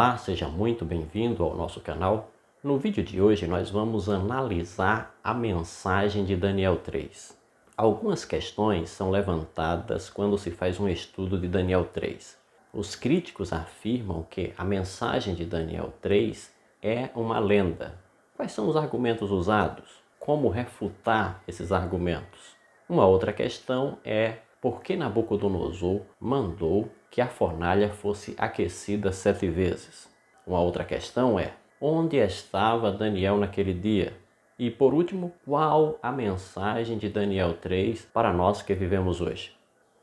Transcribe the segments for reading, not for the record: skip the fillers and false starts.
Olá, seja muito bem-vindo ao nosso canal. No vídeo de hoje nós vamos analisar a mensagem de Daniel 3. Algumas questões são levantadas quando se faz um estudo de Daniel 3. Os críticos afirmam que a mensagem de Daniel 3 é uma lenda. Quais são os argumentos usados? Como refutar esses argumentos? Uma outra questão é por que Nabucodonosor mandou que a fornalha fosse aquecida 7 vezes? Uma outra questão é onde estava Daniel naquele dia? E por último, qual a mensagem de Daniel 3 para nós que vivemos hoje?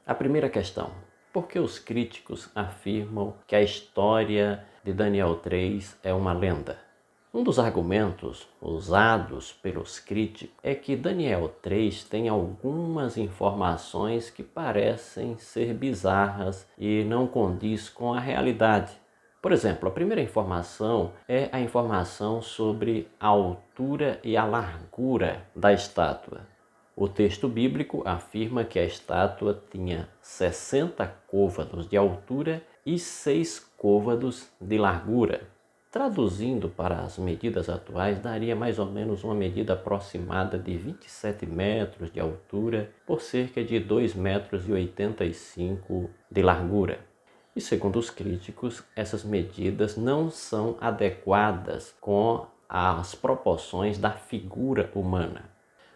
A primeira questão: por que os críticos afirmam que a história de Daniel 3 é uma lenda? Um dos argumentos usados pelos críticos é que Daniel 3 tem algumas informações que parecem ser bizarras e não condiz com a realidade. Por exemplo, a primeira informação é a informação sobre a altura e a largura da estátua. O texto bíblico afirma que a estátua tinha 60 côvados de altura e 6 côvados de largura. Traduzindo para as medidas atuais, daria mais ou menos uma medida aproximada de 27 metros de altura por cerca de 2,85 metros de largura. E segundo os críticos, essas medidas não são adequadas com as proporções da figura humana.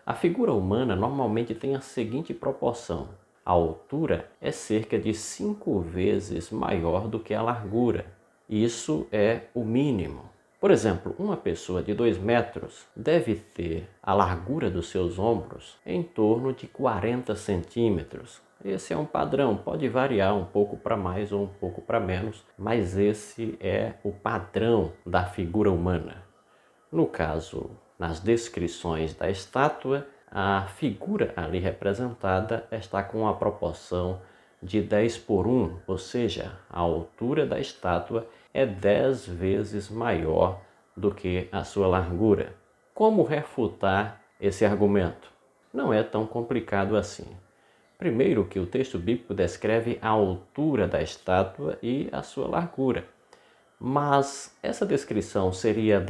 A figura humana normalmente tem a seguinte proporção: a altura é cerca de 5 vezes maior do que a largura. Isso é o mínimo. Por exemplo, uma pessoa de 2 metros deve ter a largura dos seus ombros em torno de 40 centímetros. Esse é um padrão, pode variar um pouco para mais ou um pouco para menos, mas esse é o padrão da figura humana. No caso, nas descrições da estátua, a figura ali representada está com a proporção de 10:1, ou seja, a altura da estátua é 10 vezes maior do que a sua largura. Como refutar esse argumento? Não é tão complicado assim. Primeiro que o texto bíblico descreve a altura da estátua e a sua largura. Mas essa descrição seria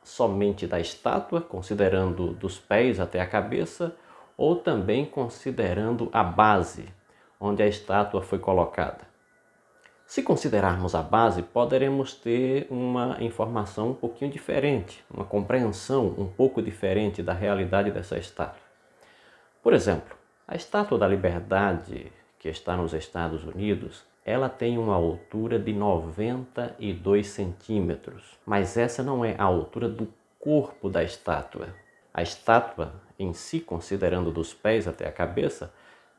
somente da estátua, considerando dos pés até a cabeça, ou também considerando a base, onde a estátua foi colocada? Se considerarmos a base, poderemos ter uma informação um pouquinho diferente, uma compreensão um pouco diferente da realidade dessa estátua. Por exemplo, a Estátua da Liberdade, que está nos Estados Unidos, ela tem uma altura de 92 centímetros, mas essa não é a altura do corpo da estátua. A estátua em si, considerando dos pés até a cabeça,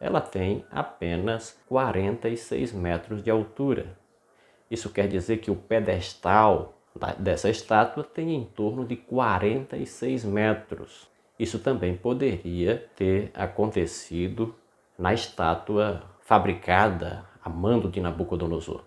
ela tem apenas 46 metros de altura. Isso quer dizer que o pedestal dessa estátua tem em torno de 46 metros. Isso também poderia ter acontecido na estátua fabricada a mando de Nabucodonosor.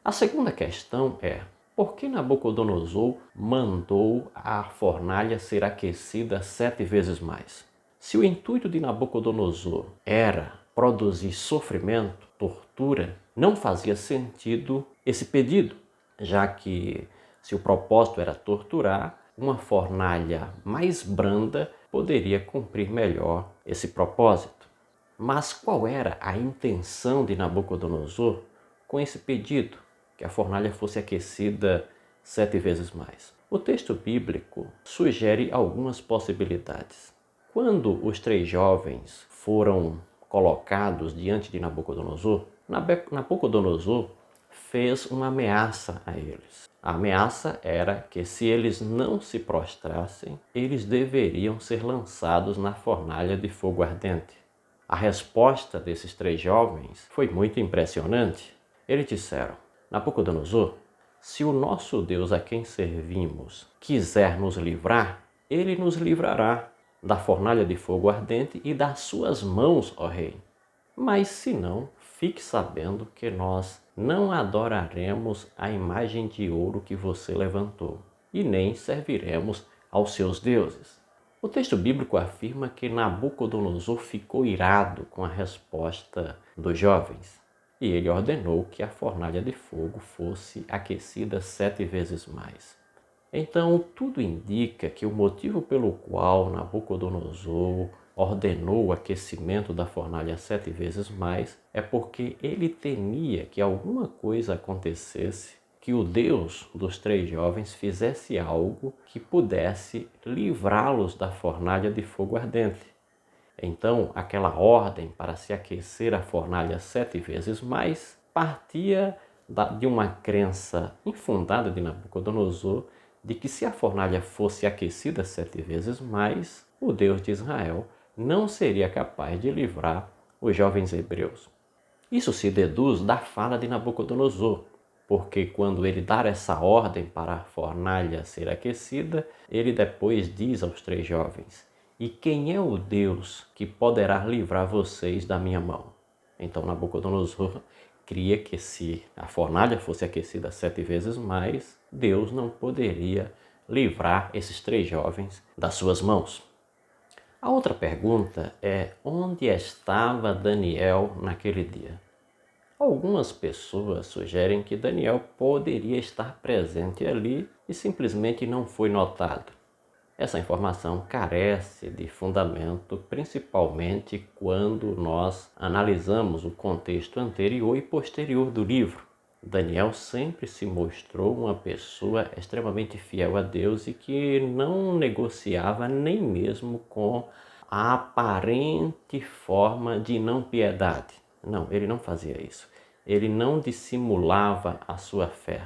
A segunda questão é: por que Nabucodonosor mandou a fornalha ser aquecida 7 vezes mais? Se o intuito de Nabucodonosor era produzir sofrimento, tortura, não fazia sentido esse pedido, já que se o propósito era torturar, uma fornalha mais branda poderia cumprir melhor esse propósito. Mas qual era a intenção de Nabucodonosor com esse pedido, que a fornalha fosse aquecida 7 vezes mais? O texto bíblico sugere algumas possibilidades. Quando os 3 jovens foram colocados diante de Nabucodonosor, Nabucodonosor fez uma ameaça a eles. A ameaça era que se eles não se prostrassem, eles deveriam ser lançados na fornalha de fogo ardente. A resposta desses 3 jovens foi muito impressionante. Eles disseram: Nabucodonosor, se o nosso Deus a quem servimos quiser nos livrar, ele nos livrará da fornalha de fogo ardente e das suas mãos, ó rei. Mas se não, fique sabendo que nós não adoraremos a imagem de ouro que você levantou, e nem serviremos aos seus deuses. O texto bíblico afirma que Nabucodonosor ficou irado com a resposta dos jovens. e ele ordenou que a fornalha de fogo fosse aquecida 7 vezes mais. Então, tudo indica que o motivo pelo qual Nabucodonosor ordenou o aquecimento da fornalha 7 vezes mais é porque ele temia que alguma coisa acontecesse, que o Deus dos 3 jovens fizesse algo que pudesse livrá-los da fornalha de fogo ardente. Então, aquela ordem para se aquecer a fornalha 7 vezes mais partia de uma crença infundada de Nabucodonosor de que se a fornalha fosse aquecida 7 vezes mais, o Deus de Israel não seria capaz de livrar os jovens hebreus. Isso se deduz da fala de Nabucodonosor, porque quando ele dar essa ordem para a fornalha ser aquecida, ele depois diz aos 3 jovens: "E quem é o Deus que poderá livrar vocês da minha mão?" Então Nabucodonosor cria que se a fornalha fosse aquecida 7 vezes mais, Deus não poderia livrar esses 3 jovens das suas mãos. A outra pergunta é: onde estava Daniel naquele dia? Algumas pessoas sugerem que Daniel poderia estar presente ali e simplesmente não foi notado. Essa informação carece de fundamento, principalmente quando nós analisamos o contexto anterior e posterior do livro. Daniel sempre se mostrou uma pessoa extremamente fiel a Deus e que não negociava nem mesmo com a aparente forma de não piedade. Não, ele não fazia isso. Ele não dissimulava a sua fé.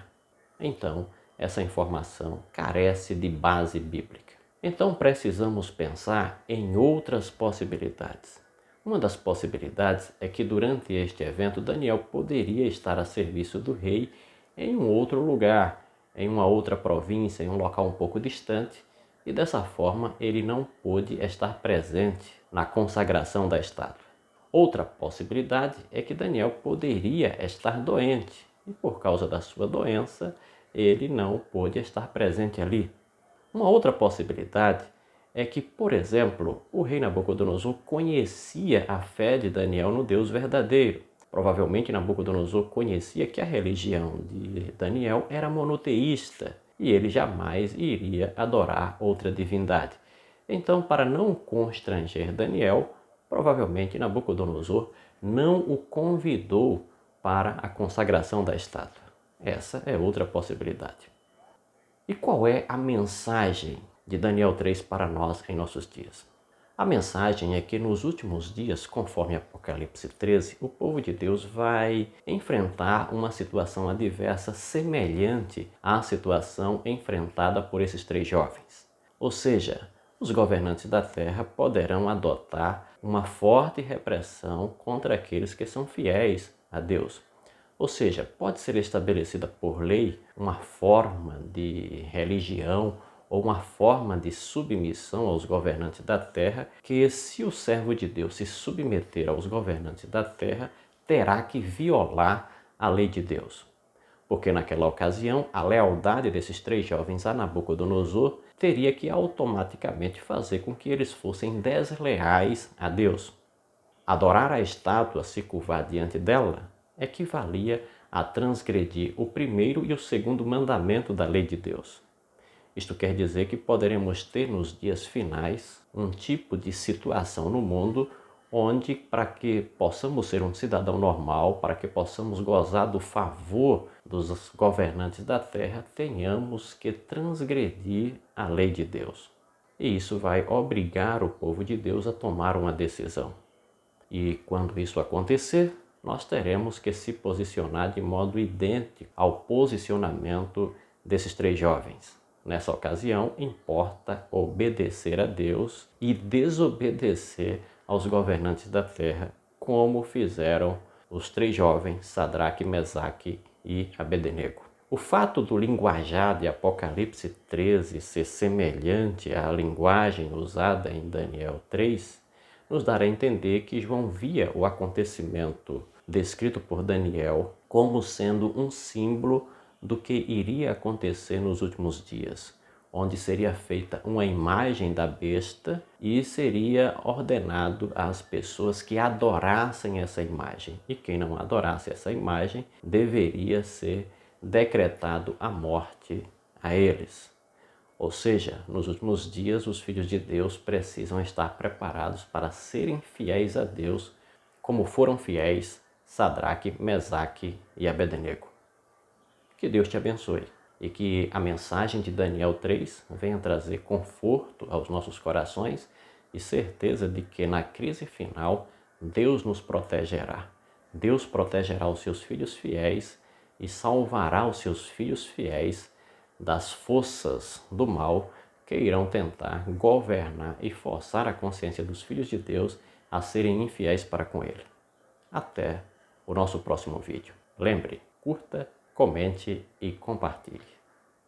Então, essa informação carece de base bíblica. Então, precisamos pensar em outras possibilidades. Uma das possibilidades é que durante este evento Daniel poderia estar a serviço do rei em um outro lugar, em uma outra província, em um local um pouco distante, e dessa forma ele não pôde estar presente na consagração da estátua. Outra possibilidade é que Daniel poderia estar doente e por causa da sua doença ele não pôde estar presente ali. Uma outra possibilidade é que, por exemplo, o rei Nabucodonosor conhecia a fé de Daniel no Deus verdadeiro. Provavelmente Nabucodonosor conhecia que a religião de Daniel era monoteísta e ele jamais iria adorar outra divindade. Então, para não constranger Daniel, provavelmente Nabucodonosor não o convidou para a consagração da estátua. Essa é outra possibilidade. E qual é a mensagem de Daniel 3 para nós em nossos dias? A mensagem é que nos últimos dias, conforme Apocalipse 13, o povo de Deus vai enfrentar uma situação adversa semelhante à situação enfrentada por esses 3 jovens. Ou seja, os governantes da terra poderão adotar uma forte repressão contra aqueles que são fiéis a Deus. Ou seja, pode ser estabelecida por lei uma forma de religião ou uma forma de submissão aos governantes da terra que, se o servo de Deus se submeter aos governantes da terra, terá que violar a lei de Deus. Porque naquela ocasião, a lealdade desses 3 jovens a Nabucodonosor teria que automaticamente fazer com que eles fossem desleais a Deus. Adorar a estátua, se curvar diante dela, equivalia a transgredir o primeiro e o segundo mandamento da lei de Deus. Isto quer dizer que poderemos ter nos dias finais um tipo de situação no mundo onde, para que possamos ser um cidadão normal, para que possamos gozar do favor dos governantes da terra, tenhamos que transgredir a lei de Deus. E isso vai obrigar o povo de Deus a tomar uma decisão. E quando isso acontecer, nós teremos que se posicionar de modo idêntico ao posicionamento desses 3 jovens. Nessa ocasião, importa obedecer a Deus e desobedecer aos governantes da terra, como fizeram os 3 jovens, Sadraque, Mesaque e Abednego. O fato do linguajar de Apocalipse 13 ser semelhante à linguagem usada em Daniel 3 nos dará a entender que João via o acontecimento descrito por Daniel como sendo um símbolo do que iria acontecer nos últimos dias. onde seria feita uma imagem da besta e seria ordenado às pessoas que adorassem essa imagem. E quem não adorasse essa imagem deveria ser decretado a morte a eles. Ou seja, nos últimos dias os filhos de Deus precisam estar preparados para serem fiéis a Deus, como foram fiéis Sadraque, Mesaque e Abednego. Que Deus te abençoe e que a mensagem de Daniel 3 venha trazer conforto aos nossos corações e certeza de que na crise final Deus nos protegerá. Deus protegerá os seus filhos fiéis e salvará os seus filhos fiéis das forças do mal que irão tentar governar e forçar a consciência dos filhos de Deus a serem infiéis para com Ele. Até o nosso próximo vídeo. Lembre, curta, comente e compartilhe.